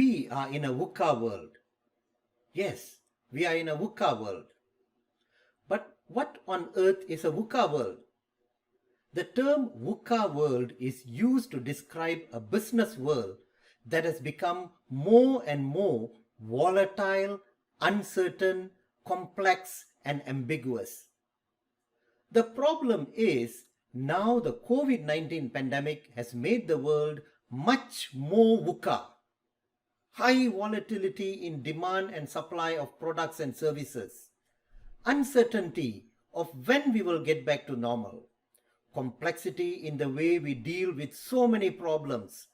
we are in a VUCA world. Yes, we are in a VUCA world. But what on earth is a VUCA world? The term VUCA world is used to describe a business world that has become more and more volatile, uncertain, complex, and ambiguous. The problem is now the COVID-19 pandemic has made the world much more VUCA. High volatility in demand and supply of products and services, uncertainty of when we will get back to normal, complexity in the way we deal with so many problems,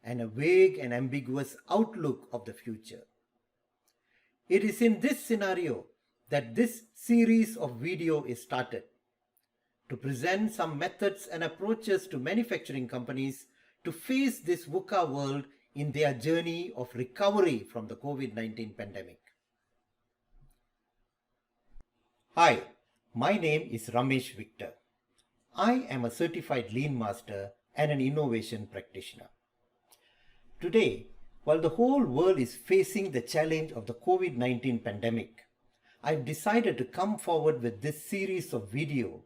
and a vague and ambiguous outlook of the future. It is in this scenario that this series of video is started, to present some methods and approaches to manufacturing companies to face this VUCA world in their journey of recovery from the COVID-19 pandemic. Hi, my name is Ramesh Victor. I am a certified Lean Master and an innovation practitioner. Today, while the whole world is facing the challenge of the COVID-19 pandemic, I've decided to come forward with this series of video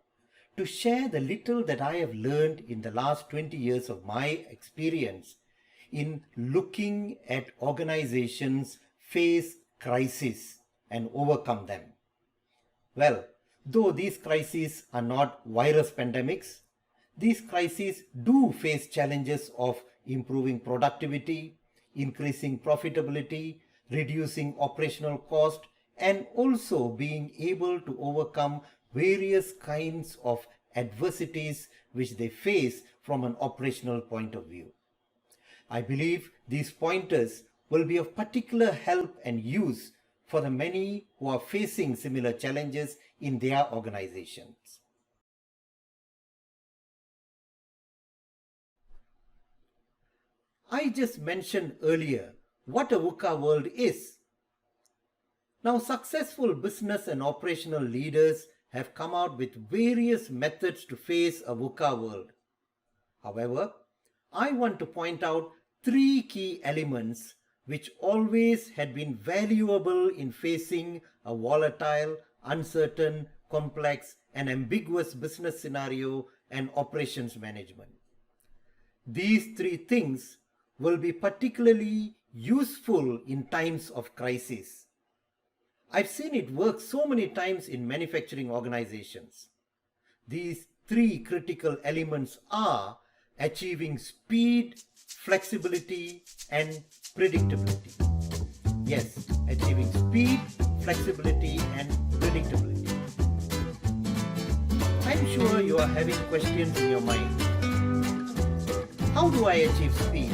to share the little that I have learned in the last 20 years of my experience in looking at organizations face crises and overcome them. Well, though these crises are not virus pandemics, these crises do face challenges of improving productivity, increasing profitability, reducing operational cost, and also being able to overcome various kinds of adversities which they face from an operational point of view. I believe these pointers will be of particular help and use for the many who are facing similar challenges in their organizations. I just mentioned earlier what a VUCA world is. Now, successful business and operational leaders have come out with various methods to face a VUCA world. However, I want to point out three key elements which always had been valuable in facing a volatile, uncertain, complex, and ambiguous business scenario and operations management. These three things will be particularly useful in times of crisis. I've seen it work so many times in manufacturing organizations. These three critical elements are achieving speed, flexibility, and predictability. Yes, achieving speed, flexibility, and predictability. I'm sure you are having questions in your mind. How do I achieve speed,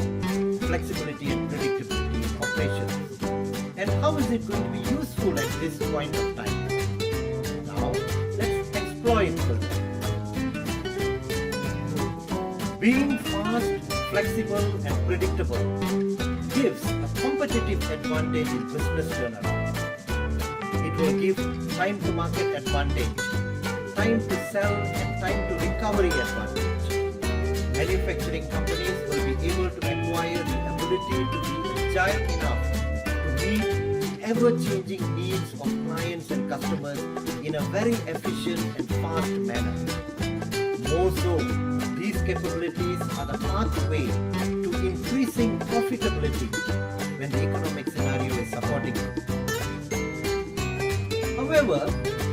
flexibility, and predictability in operations? And how is it going to be useful at this point of time? Now, let's explore it further. Being fast, flexible, and predictable gives a competitive advantage in business turnaround. It will give time to market advantage, time to sell, and time to recovery advantage. Manufacturing companies will be able to acquire the ability to be agile enough to meet the ever-changing needs of clients and customers in a very efficient and fast manner. More so, these capabilities are the pathway to increasing profitability when the economic scenario is supporting it. However,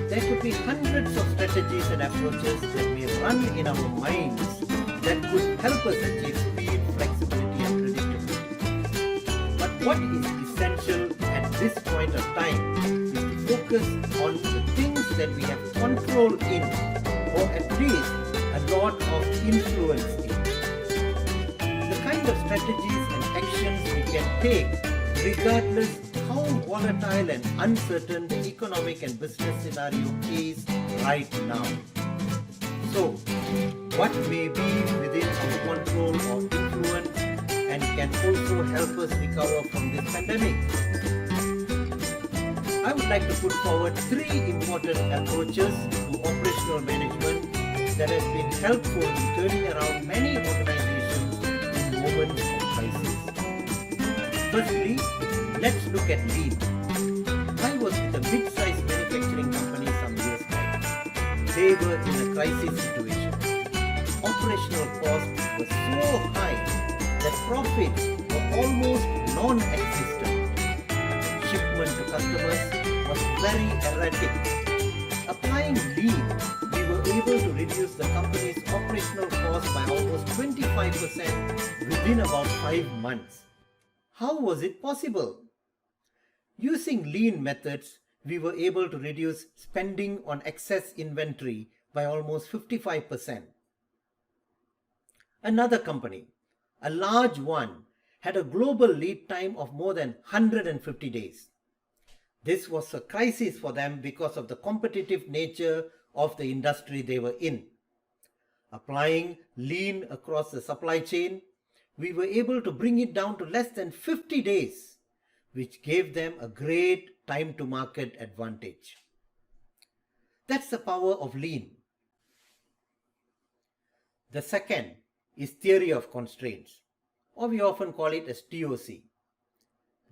there could be hundreds of strategies and approaches that may run in our minds that could help us achieve speed, flexibility, and predictability. But what is essential at this point of time is to focus on the things that we have control in, or at least a lot of influence in. The kind of strategies and actions we can take regardless how volatile and uncertain the economic and business scenario is right now. So, what may be within our control or influence and can also help us recover from this pandemic? I would like to put forward three important approaches to operational management that has been helpful in turning around many organizations in moments of crisis. Firstly, let's look at lean. I was with a mid-sized manufacturing company some years back. They were in a crisis situation. Operational costs were so high that profits were almost non-existent. Shipment to customers was very erratic. Applying lean, we were able to reduce the company's operational cost by almost 25% within about 5 months. How was it possible? Using lean methods, we were able to reduce spending on excess inventory by almost 55%. Another company, a large one, had a global lead time of more than 150 days. This was a crisis for them because of the competitive nature of the industry they were in. Applying lean across the supply chain, we were able to bring it down to less than 50 days, which gave them a great time to market advantage. That's the power of lean. The second is theory of constraints, or we often call it as TOC.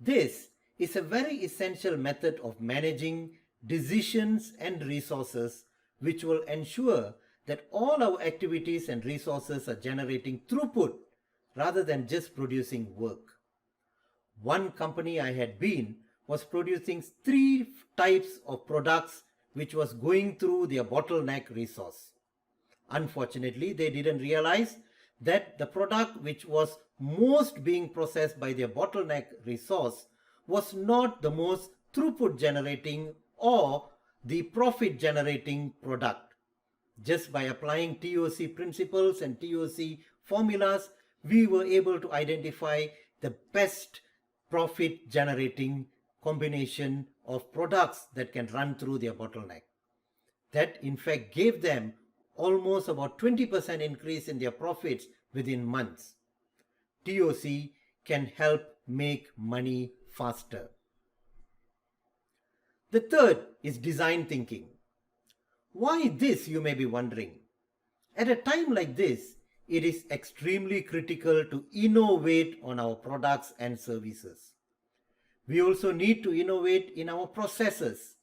This is a very essential method of managing decisions and resources which will ensure that all our activities and resources are generating throughput rather than just producing work. One company I had been was producing 3 types of products which was going through their bottleneck resource. Unfortunately, they didn't realize that the product which was most being processed by their bottleneck resource was not the most throughput generating or the profit generating product. Just by applying TOC principles and TOC formulas, we were able to identify the best profit generating combination of products that can run through their bottleneck. That in fact gave them almost about 20% increase in their profits within months. TOC can help make money faster. The third is design thinking. Why this, you may be wondering? At a time like this, it is extremely critical to innovate on our products and services. We also need to innovate in our processes.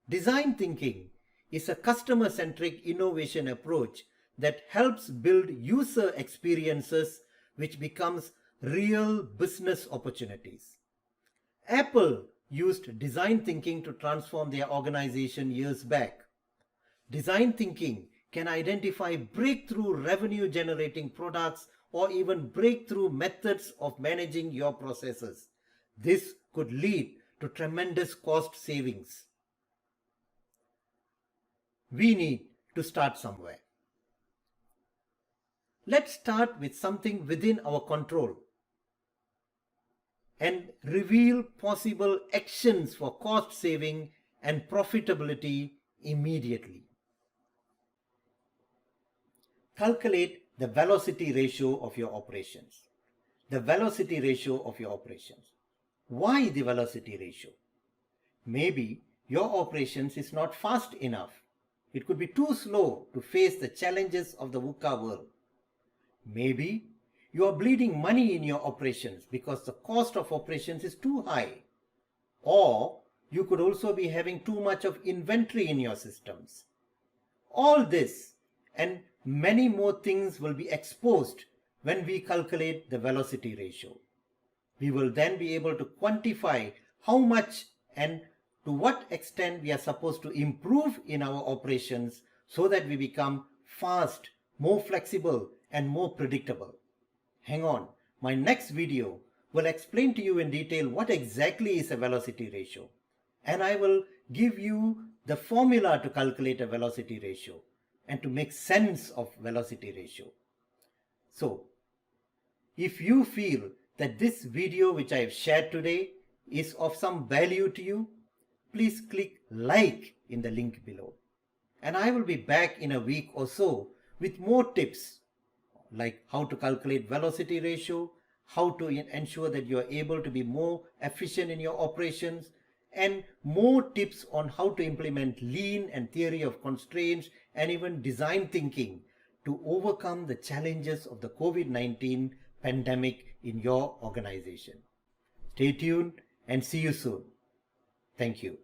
Design thinking is a customer-centric innovation approach that helps build user experiences which becomes real business opportunities. Apple used design thinking to transform their organization years back. Design thinking can identify breakthrough revenue generating products or even breakthrough methods of managing your processes. This could lead to tremendous cost savings. We need to start somewhere. Let's start with something within our control and reveal possible actions for cost saving and profitability immediately. Calculate the velocity ratio of your operations. The velocity ratio of your operations. Why the velocity ratio? Maybe your operations is not fast enough. It could be too slow to face the challenges of the VUCA world. Maybe you are bleeding money in your operations because the cost of operations is too high. Or you could also be having too much of inventory in your systems. All this and many more things will be exposed when we calculate the velocity ratio. We will then be able to quantify how much and to what extent we are supposed to improve in our operations so that we become fast, more flexible, and more predictable. Hang on, my next video will explain to you in detail what exactly is a velocity ratio, and I will give you the formula to calculate a velocity ratio and to make sense of velocity ratio. So, if you feel that this video which I have shared today is of some value to you, please click like in the link below. And I will be back in a week or so with more tips like how to calculate velocity ratio, how to ensure that you are able to be more efficient in your operations, and more tips on how to implement lean and theory of constraints and even design thinking to overcome the challenges of the COVID-19 pandemic in your organization. Stay tuned and see you soon. Thank you.